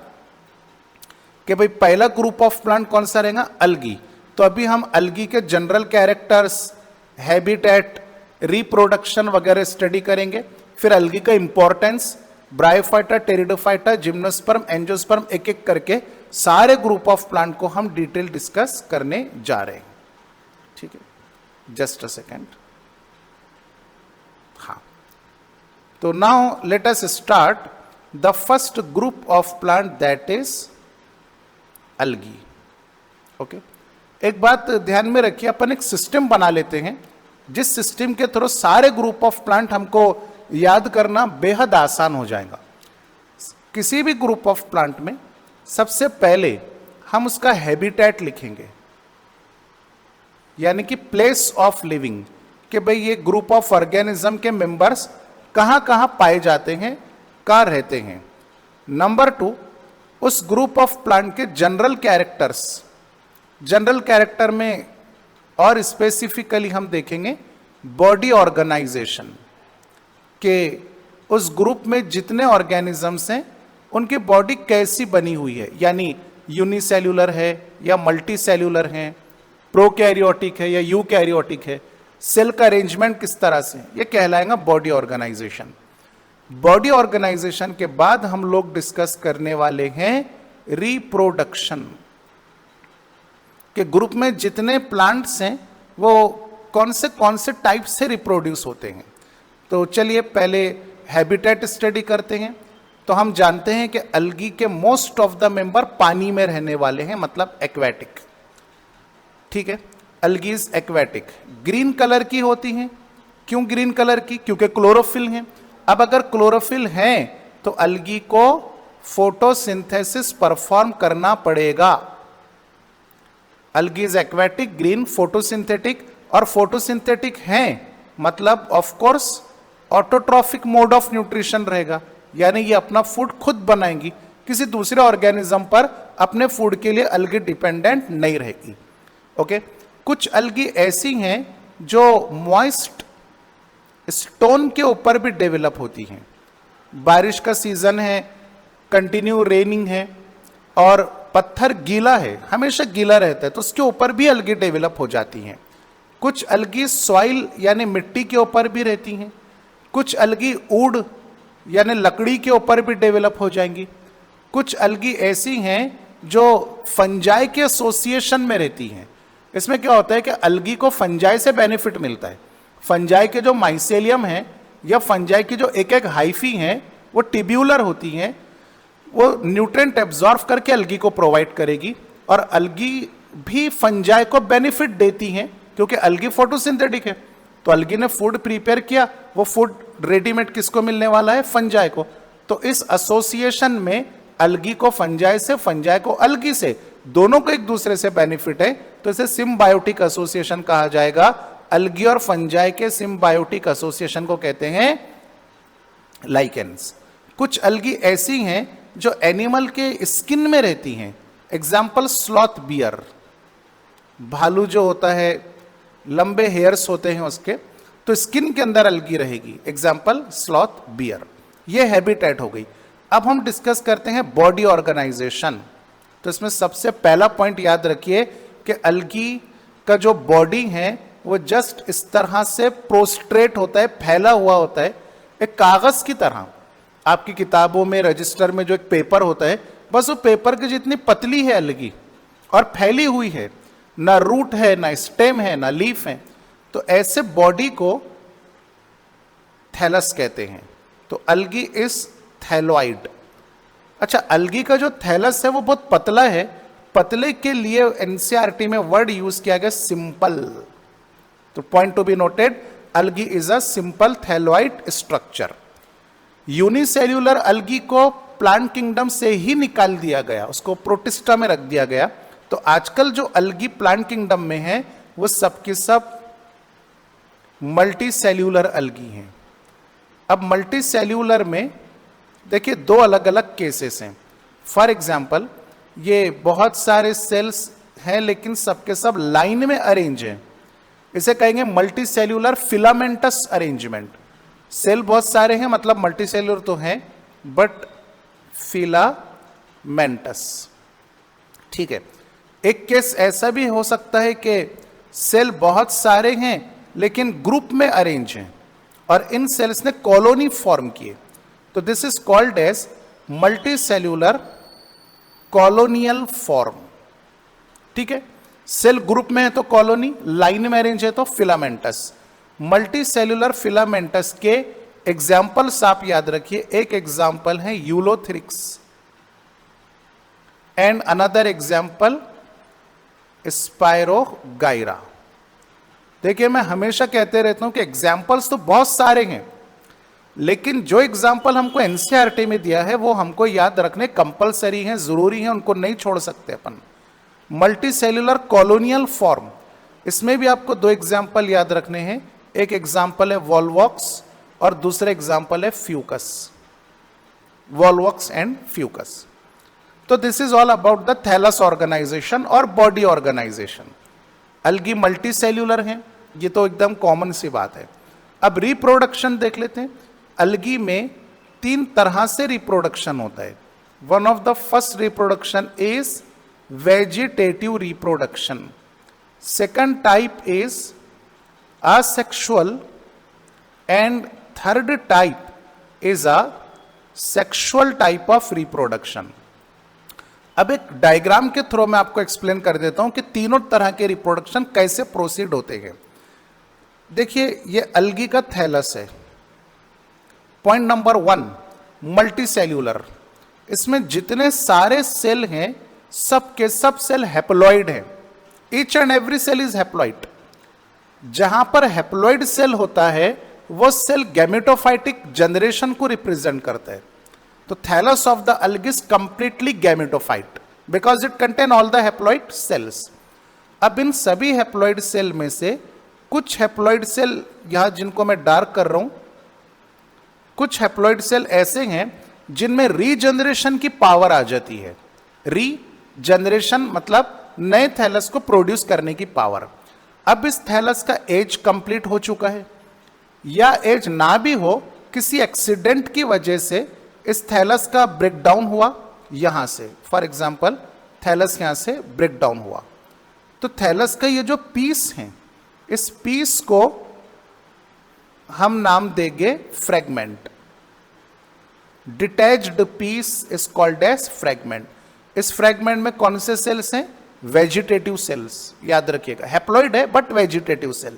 कि भाई पहला ग्रुप ऑफ प्लांट कौन सा रहेगा, अल्गी। तो अभी हम अल्गी के जनरल कैरेक्टर्स, हैबिटेट, रिप्रोडक्शन वगैरह स्टडी करेंगे। फिर अल्गी का importance, bryophyta, pteridophyta, gymnosperm, angiosperm, एक एक करके सारे ग्रुप ऑफ प्लांट को हम डिटेल डिस्कस करने जा रहे हैं, ठीक है। Just a second. हाँ, तो now let us start the first group of plant that is algae. Okay, एक बात ध्यान में रखिए, अपन एक सिस्टम बना लेते हैं जिस सिस्टम के थ्रू सारे ग्रुप ऑफ प्लांट हमको याद करना बेहद आसान हो जाएगा। किसी भी ग्रुप ऑफ प्लांट में सबसे पहले हम उसका हैबिटेट लिखेंगे, यानी कि प्लेस ऑफ लिविंग, कि भाई ये ग्रुप ऑफ ऑर्गेनिज्म के मेंबर्स कहां कहां पाए जाते हैं, कहां रहते हैं। नंबर 2, उस ग्रुप ऑफ प्लांट के जनरल कैरेक्टर्स। जनरल कैरेक्टर में और स्पेसिफिकली हम देखेंगे बॉडी ऑर्गेनाइजेशन, कि उस ग्रुप में जितने ऑर्गेनिजम्स हैं उनकी बॉडी कैसी बनी हुई है, यानी यूनिसेल्यूलर है या मल्टी सेल्यूलर है, प्रोकैरियोटिक है या यूकैरियोटिक है, सेल का अरेंजमेंट किस तरह से, ये कहलाएगा बॉडी ऑर्गेनाइजेशन। बॉडी ऑर्गेनाइजेशन के बाद हम लोग डिस्कस करने वाले हैं रिप्रोडक्शन, कि ग्रुप में जितने प्लांट्स हैं वो कौन से टाइप से रिप्रोड्यूस होते हैं। तो चलिए पहले हैबिटेट स्टडी करते हैं। तो हम जानते हैं कि अल्गी के मोस्ट ऑफ द मेंबर पानी में रहने वाले हैं, मतलब एक्वेटिक, ठीक है। Algae is aquatic, green colour की होती हैं। क्यों ग्रीन कलर की? क्योंकि क्लोरोफिल है। अब अगर क्लोरोफिल है तो अल्गी को फोटोसिंथेसिस परफॉर्म करना पड़ेगा। Algae is aquatic, green, photosynthetic, और फोटोसिंथेटिक हैं मतलब of course autotrophic mode of nutrition रहेगा, यानी ये अपना फूड खुद बनाएंगी, किसी दूसरे ऑर्गेनिज्म पर अपने फूड के लिए अल्गी डिपेंडेंट नहीं रहेगी। ओके, कुछ अल्गी ऐसी हैं जो मॉइस्ट स्टोन के ऊपर भी डेवलप होती हैं। बारिश का सीजन है, कंटिन्यू रेनिंग है और पत्थर गीला है, हमेशा गीला रहता है, तो उसके ऊपर भी अल्गी डेवलप हो जाती हैं। कुछ अल्गी सॉइल यानी मिट्टी के ऊपर भी रहती हैं। कुछ अल्गी वुड यानी लकड़ी के ऊपर भी डेवलप हो जाएंगी। कुछ अल्गी ऐसी हैं जो फंजाई के एसोसिएशन में रहती हैं। इसमें क्या होता है कि अल्गी को फंजाई से बेनिफिट मिलता है। फंजाई के जो माइसेलियम है या फंजाई की जो एक एक हाइफी हैं वो टिब्यूलर होती हैं, वो न्यूट्रिएंट एब्जॉर्ब करके अल्गी को प्रोवाइड करेगी, और अल्गी भी फंजाई को बेनिफिट देती हैं क्योंकि अल्गी फोटोसिंथेटिक है। तो अल्गी ने फूड प्रिपेयर किया, वो फूड रेडीमेड किसको मिलने वाला है? फंजाई को। तो इस एसोसिएशन में अल्गी को फंजाई से, फंजाई को अल्गी से, दोनों को एक दूसरे से बेनिफिट है, तो इसे सिम्बायोटिक एसोसिएशन कहा जाएगा। अलगी और फंजाई के सिम्बायोटिक एसोसिएशन को कहते हैं लाइकेंस। कुछ अलगी ऐसी हैं जो एनिमल के स्किन में रहती हैं, एग्जाम्पल स्लॉथ बियर, भालू जो होता है लंबे हेयर्स होते हैं उसके, तो स्किन के अंदर अलगी रहेगी, एग्जाम्पल स्लॉथ बियर। ये हैबिटेट हो गई। अब हम डिस्कस करते हैं बॉडी ऑर्गेनाइजेशन। तो इसमें सबसे पहला पॉइंट याद रखिए कि अलगी का जो बॉडी है वो जस्ट इस तरह से प्रोस्ट्रेट होता है, फैला हुआ होता है, एक कागज की तरह। आपकी किताबों में रजिस्टर में जो एक पेपर होता है, बस वो पेपर की जितनी पतली है अलगी और फैली हुई है, ना रूट है, ना स्टेम है, ना लीफ है। तो ऐसे बॉडी को थैलस कहते हैं। तो अलगी इज थैलोइड। अच्छा, अलगी का जो थैलस है वो बहुत पतला है, पतले के लिए एनसीईआरटी में वर्ड यूज किया गया सिंपल। तो point to be noted, algae is a simple thalloid structure. Unicellular algae को प्लांट किंगडम से ही निकाल दिया गया, उसको प्रोटिस्टा में रख दिया गया। तो आजकल जो अलगी प्लांट किंगडम में है वो सबके सब मल्टी सेल्यूलर अलगी हैं। अब मल्टी सेल्यूलर में देखिए दो अलग अलग केसेस हैं। फॉर एग्जाम्पल, ये बहुत सारे सेल्स हैं लेकिन सबके सब लाइन में अरेंज हैं, इसे कहेंगे multi cellular filamentous arrangement. Cell बहुत सारे हैं मतलब मल्टी सेल्यूलर तो हैं, बट फिलामेंटस। ठीक है। एक केस ऐसा भी हो सकता है कि सेल बहुत सारे हैं लेकिन ग्रुप में अरेंज हैं और इन सेल्स ने कॉलोनी फॉर्म किए, तो this is called as multi cellular colonial form. ठीक है, सेल ग्रुप में है तो कॉलोनी, लाइन में अरेंज है तो फिलामेंटस। मल्टी सेल्यूलर फिलामेंटस के एग्जाम्पल्स आप याद रखिए। एक एग्जाम्पल है यूलोथ्रिक्स एंड अनदर एग्जाम्पल स्पायरोगाइरा। देखिए, मैं हमेशा कहते रहता हूं कि एग्जाम्पल्स तो बहुत सारे हैं, लेकिन जो एग्जाम्पल हमको एनसीईआरटी में दिया है वो हमको याद रखने कंपलसरी हैं, जरूरी हैं, उनको नहीं छोड़ सकते अपन। मल्टी सेल्यूलर कॉलोनियल फॉर्म, इसमें भी आपको दो एग्जाम्पल याद रखने हैं। एक एग्जाम्पल है वॉल्वॉक्स और दूसरा एग्जाम्पल है फ्यूकस। Volvox and Fucus. तो this is all about the thallus organisation और body organisation. Algae multicellular हैं, ये तो एकदम कॉमन सी बात है। अब रिप्रोडक्शन देख लेते हैं। अलगी में तीन तरह से रिप्रोडक्शन होता है। One of the first reproduction is vegetative reproduction. Second type is asexual and third type is a sexual type of reproduction। अब एक डायग्राम के थ्रू मैं आपको एक्सप्लेन कर देता हूं कि तीनों तरह के रिप्रोडक्शन कैसे प्रोसीड होते हैं। देखिए, ये अलगी का थैलस है। Point number 1, multicellular. इसमें जितने सारे सेल हैं सब के सब सेल हैप्लॉइड हैं। Each and every cell is haploid. जहां पर हैप्लॉइड सेल होता है वो सेल गैमेटोफाइटिक जनरेशन को रिप्रेजेंट करता है। तो thallus of the algae is completely gametophyte because it contain all the haploid cells. अब इन सभी हैप्लॉइड सेल में से कुछ हैप्लॉइड सेल, यहां जिनको मैं डार्क कर रहा हूं, कुछ हैप्लॉइड सेल ऐसे हैं जिनमें रीजनरेशन की पावर आ जाती है। रीजनरेशन मतलब नए थैलस को प्रोड्यूस करने की पावर। अब इस थैलस का एज कंप्लीट हो चुका है या एज ना भी हो, किसी एक्सीडेंट की वजह से इस थैलस का ब्रेकडाउन हुआ यहां से। फॉर एग्जांपल, थैलस यहां से ब्रेकडाउन हुआ तो थैलस का ये जो पीस है, इस पीस को हम नाम देंगे fragment. Detached piece is called as fragment. इस फ्रेगमेंट में कौन से सेल्स हैं? Vegetative cells. याद रखिएगा, हैप्लॉइड है बट वेजिटेटिव सेल।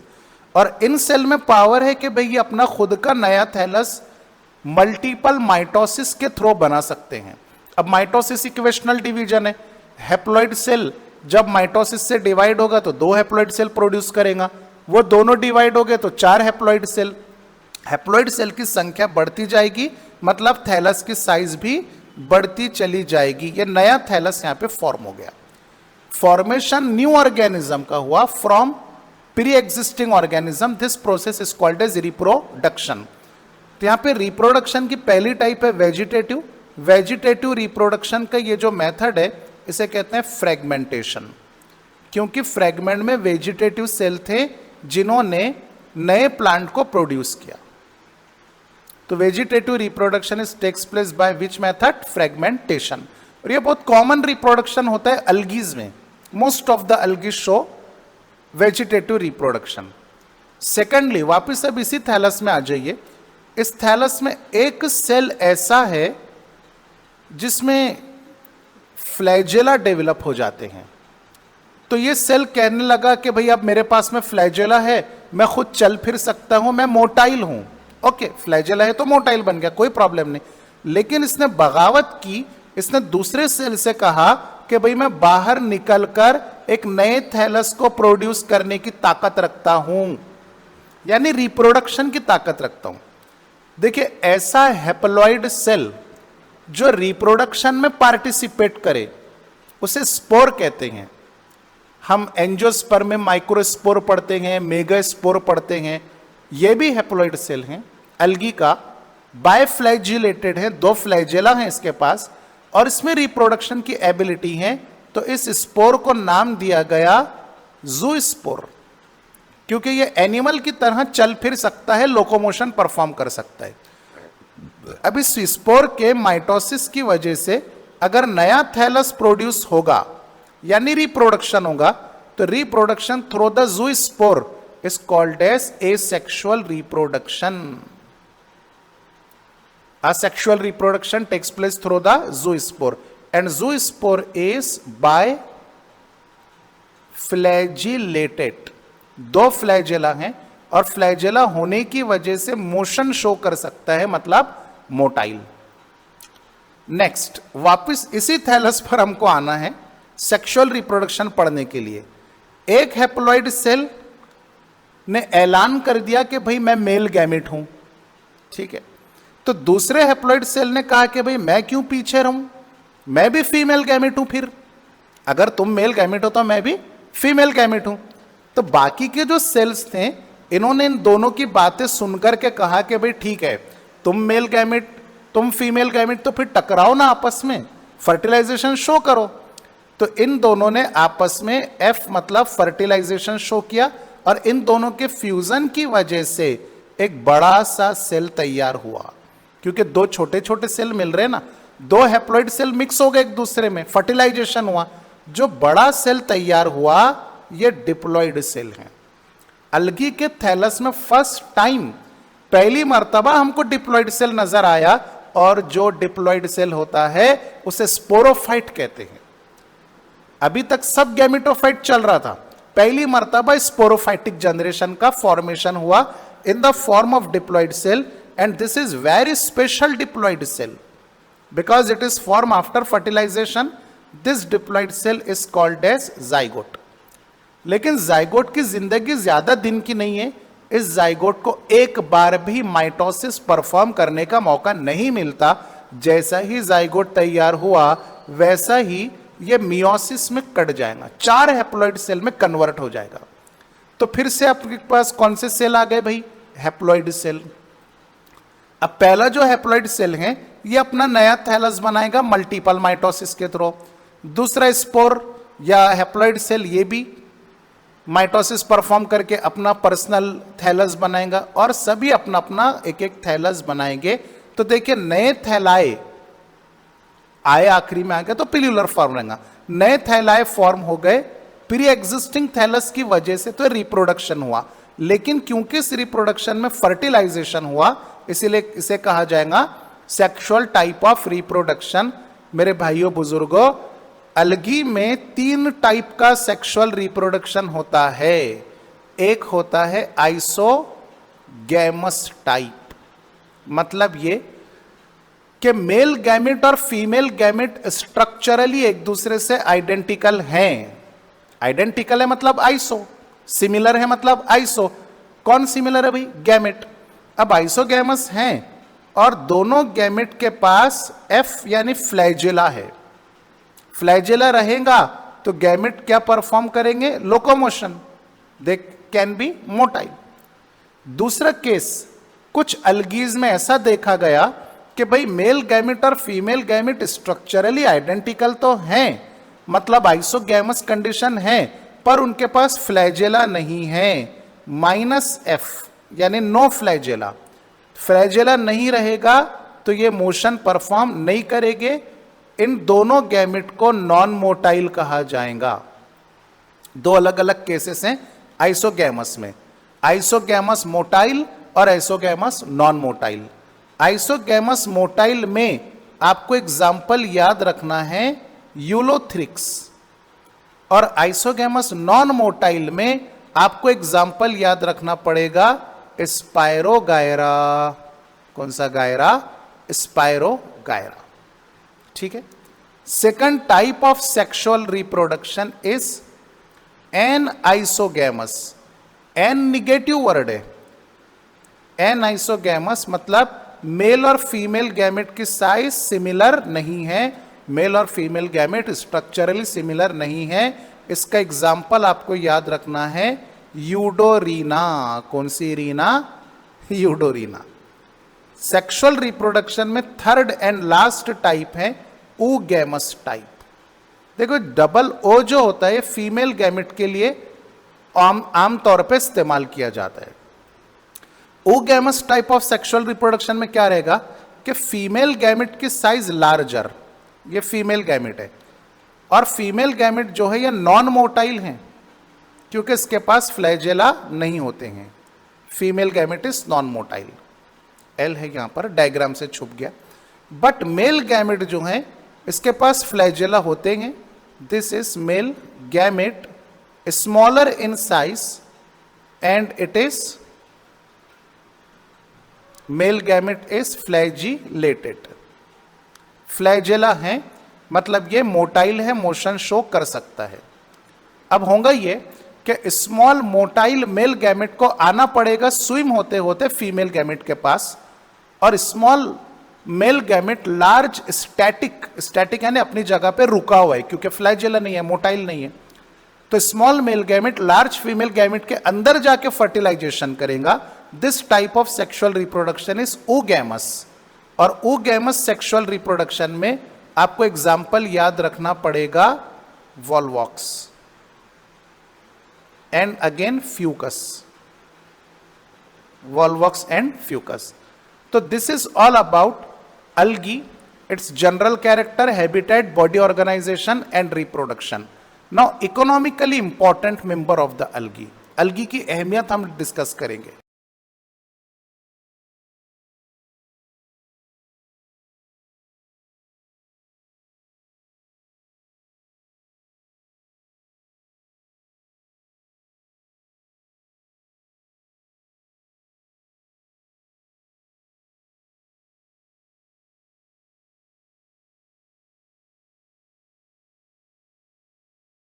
और इन सेल में पावर है कि भाई ये अपना खुद का नया थैलस मल्टीपल माइटोसिस के थ्रू बना सकते हैं। अब माइटोसिस इक्वेशनल डिवीजन है। हैप्लॉइड सेल जब माइटोसिस से डिवाइड होगा तो 2 हैप्लॉइड सेल प्रोड्यूस करेगा, वो दोनों डिवाइड हो गए तो 4 हैप्लॉइड सेल। हैप्लॉइड सेल की संख्या बढ़ती जाएगी, मतलब थैलस की साइज भी बढ़ती चली जाएगी। ये नया थैलस यहां पे फॉर्म हो गया। फॉर्मेशन न्यू ऑर्गेनिज्म का हुआ from pre existing organism, this process is called as reproduction. तो यहां पे रिप्रोडक्शन की पहली टाइप है वेजिटेटिव। वेजिटेटिव रिप्रोडक्शन का ये जो मेथड है इसे कहते हैं फ्रेगमेंटेशन, क्योंकि फ्रेगमेंट में वेजिटेटिव सेल थे जिन्होंने नए प्लांट को प्रोड्यूस किया। तो vegetative reproduction is takes place by which method? Fragmentation. और ये बहुत कॉमन रिप्रोडक्शन होता है अल्गीज में। Most of the algaes show vegetative reproduction. Secondly, वापिस अब इसी थैलस में आ जाइए। इस थैलस में एक सेल ऐसा है जिसमें फ्लैजेला डेवलप हो जाते हैं। तो ये सेल कहने लगा कि भाई अब मेरे पास में फ्लैजेला है, मैं खुद चल फिर सकता हूं, मैं मोटाइल हूं। ओके, फ्लैजेला है तो मोटाइल बन गया, कोई प्रॉब्लम नहीं। लेकिन इसने बगावत की, इसने दूसरे सेल से कहा कि भाई मैं बाहर निकलकर एक नए थैलस को प्रोड्यूस करने की ताकत रखता हूं, यानी रिप्रोडक्शन की ताकत रखता हूं। देखिए, ऐसा हैप्लॉइड सेल जो रिप्रोडक्शन में पार्टिसिपेट करे उसे स्पोर कहते हैं। हम एंजियोस्पर्म में माइक्रोस्पोर पढ़ते हैं, मेगास्पोर पढ़ते हैं, ये भी हैप्लॉइड सेल हैं। अल्गी का बायफ्लैजिलेटेड है, 2 फ्लैजेला हैं इसके पास, और इसमें रिप्रोडक्शन की एबिलिटी है। तो इस स्पोर को नाम दिया गया ज़ूस्पोर, क्योंकि ये एनिमल की तरह चल फिर सकता है, लोकोमोशन परफॉर्म कर सकता है। अब इस स्पोर के माइटोसिस की वजह से अगर नया थैलस प्रोड्यूस होगा यानी रिप्रोडक्शन होगा, तो reproduction through the zoospore is called as asexual reproduction. Asexual reproduction takes place through the zoospore, and zoospore is biflagellated। 2 flagella हैं और फ्लैजेला होने की वजह से मोशन शो कर सकता है, मतलब मोटाइल। नेक्स्ट, वापस इसी थैलस पर हमको आना है सेक्सुअल रिप्रोडक्शन पढ़ने के लिए। एक हैप्लॉइड सेल ने ऐलान कर दिया कि भाई मैं मेल गैमेट हूं, ठीक है। तो दूसरे हैप्लॉइड सेल ने कहा कि भाई मैं क्यों पीछे रहूं, मैं भी फीमेल गैमेट हूं। फिर अगर तुम मेल गैमेट हो तो मैं भी फीमेल गैमेट हूं। तो बाकी के जो सेल्स थे इन्होंने इन दोनों की बातें सुनकर के कहा कि भाई ठीक है, तुम मेल गैमेट, तुम फीमेल गैमेट, तो फिर टकराओ ना आपस में, फर्टिलाइजेशन शो करो। तो इन दोनों ने आपस में एफ मतलब फर्टिलाइजेशन शो किया, और इन दोनों के फ्यूजन की वजह से एक बड़ा सा सेल तैयार हुआ। क्योंकि 2 छोटे छोटे सेल मिल रहे हैं ना, 2 हैप्लॉइड सेल मिक्स हो गए एक दूसरे में, फर्टिलाइजेशन हुआ, जो बड़ा सेल तैयार हुआ ये डिप्लॉइड सेल है। अल्गी के थैलस में फर्स्ट टाइम, पहली मर्तबा हमको डिप्लॉइड सेल नजर आया, और जो डिप्लॉइड सेल होता है उसे स्पोरोफाइट कहते हैं। अभी तक सब गैमेटोफाइट चल रहा था, पहली मर्तबा स्पोरोफाइटिक जनरेशन का फॉर्मेशन हुआ in the form of diploid cell, and this is very special diploid cell because it is formed after fertilization. This diploid cell is called as zygote। लेकिन जाइगोट की जिंदगी ज्यादा दिन की नहीं है। इस जाइगोट को एक बार भी माइटोसिस परफॉर्म करने का मौका नहीं मिलता। जैसा ही जाइगोट तैयार हुआ वैसा ही ये मियोसिस में कट जाएगा, 4 हैप्लॉइड सेल में कन्वर्ट हो जाएगा। तो फिर से आपके पास कौन से सेल आ गए भाई? Haploid cell. अब पहला जो हैप्लॉइड सेल है ये अपना नया थैलस बनाएगा मल्टीपल माइटोसिस के थ्रू। दूसरा स्पोर या हैप्लॉइड सेल ये भी माइटोसिस परफॉर्म करके अपना पर्सनल थैलस बनाएगा, और सभी अपना अपना एक एक थैलस बनाएंगे। तो देखिए नए थैलाए आए, आखिरी में आ गया तो पिल्यूलर फॉर्म रहेगा। नए थैलाए फॉर्म हो गए प्री एग्जिस्टिंग थैलस की वजह से, तो रिप्रोडक्शन हुआ। लेकिन क्योंकि इस रिप्रोडक्शन में फर्टिलाइजेशन हुआ इसीलिए इसे कहा जाएगा सेक्सुअल टाइप ऑफ रिप्रोडक्शन। मेरे भाइयों बुजुर्गों, अलगी में 3 टाइप का सेक्सुअल रिप्रोडक्शन होता है। एक होता है आइसोगैमस टाइप, मतलब ये कि मेल गैमेट और फीमेल गैमेट स्ट्रक्चरली एक दूसरे से आइडेंटिकल हैं। आइडेंटिकल है मतलब आइसो, सिमिलर है मतलब आइसो। कौन सिमिलर है भाई? गैमेट। अब आइसोगैमस हैं और दोनों गैमेट के पास एफ यानी फ्लैजेला है। फ्लैजेला रहेगा तो गैमेट क्या परफॉर्म करेंगे? Locomotion, they can be motile. दूसरा केस, कुछ अलगीज में ऐसा देखा गया कि भाई मेल गैमेट और फीमेल गैमेट स्ट्रक्चरली आइडेंटिकल तो हैं, मतलब आइसोगैमस कंडीशन है, पर उनके पास फ्लैजेला नहीं है, -F यानी नो फ्लैजेला। फ्लैजेला नहीं रहेगा तो ये मोशन परफॉर्म नहीं करेंगे। इन दोनों गैमेट को नॉन मोटाइल कहा जाएगा। दो अलग अलग केसेस हैं आइसोगैमस में, आइसोगैमस मोटाइल और isogamous non motile. Isogamous motile में आपको एग्जाम्पल याद रखना है यूलोथ्रिक्स, और आइसोगैमस नॉन मोटाइल में आपको एग्जाम्पल याद रखना पड़ेगा स्पायरोगायरा। कौन सा गायरा? स्पायरोगायरा। ठीक है। Second type of sexual reproduction is an isogamous. An negative word है। एन आइसोगैमस मतलब मेल और फीमेल गैमेट की साइज सिमिलर नहीं है, मेल और फीमेल गैमेट स्ट्रक्चरली सिमिलर नहीं है। इसका एग्जाम्पल आपको याद रखना है यूडोरीना। कौन सी रीना? यूडोरीना। सेक्सुअल रिप्रोडक्शन में थर्ड एंड लास्ट टाइप है oogamous टाइप। देखो डबल ओ जो होता है फीमेल गैमेट के लिए आमतौर पे इस्तेमाल किया जाता है। oogamous type of sexual reproduction में क्या रहेगा कि फीमेल गैमेट की साइज लार्जर, ये फीमेल गैमेट है, और फीमेल गैमेट जो है ये नॉन मोटाइल है क्योंकि इसके पास फ्लैजेला नहीं होते हैं। Female gamete is non motile. L है यहां पर, डायग्राम से छुप गया। बट मेल गैमेट जो है इसके पास फ्लैजेला होते हैं। This is male gamete, smaller in size and it is male gamete is flagellated. Flagella है मतलब ये मोटाइल है, मोशन शो कर सकता है। अब होगा ये कि स्मॉल मोटाइल मेल गैमेट को आना पड़ेगा स्विम होते होते फीमेल गैमेट के पास, और small male gamete large static यानी अपनी जगह पे रुका हुआ है क्योंकि फ्लैजेला नहीं है, मोटाइल नहीं है। तो small male gamete large female gamete के अंदर जाके फर्टिलाइजेशन करेगा। This type of sexual reproduction is oogamous। और oogamous सेक्सुअल रिप्रोडक्शन में आपको एग्जाम्पल याद रखना पड़ेगा Volvox and again Fucus. Volvox and Fucus. तो this is all about algae, its general character, habitat, body organization and reproduction. Now economically important member of the algae, algae की अहमियत हम discuss करेंगे।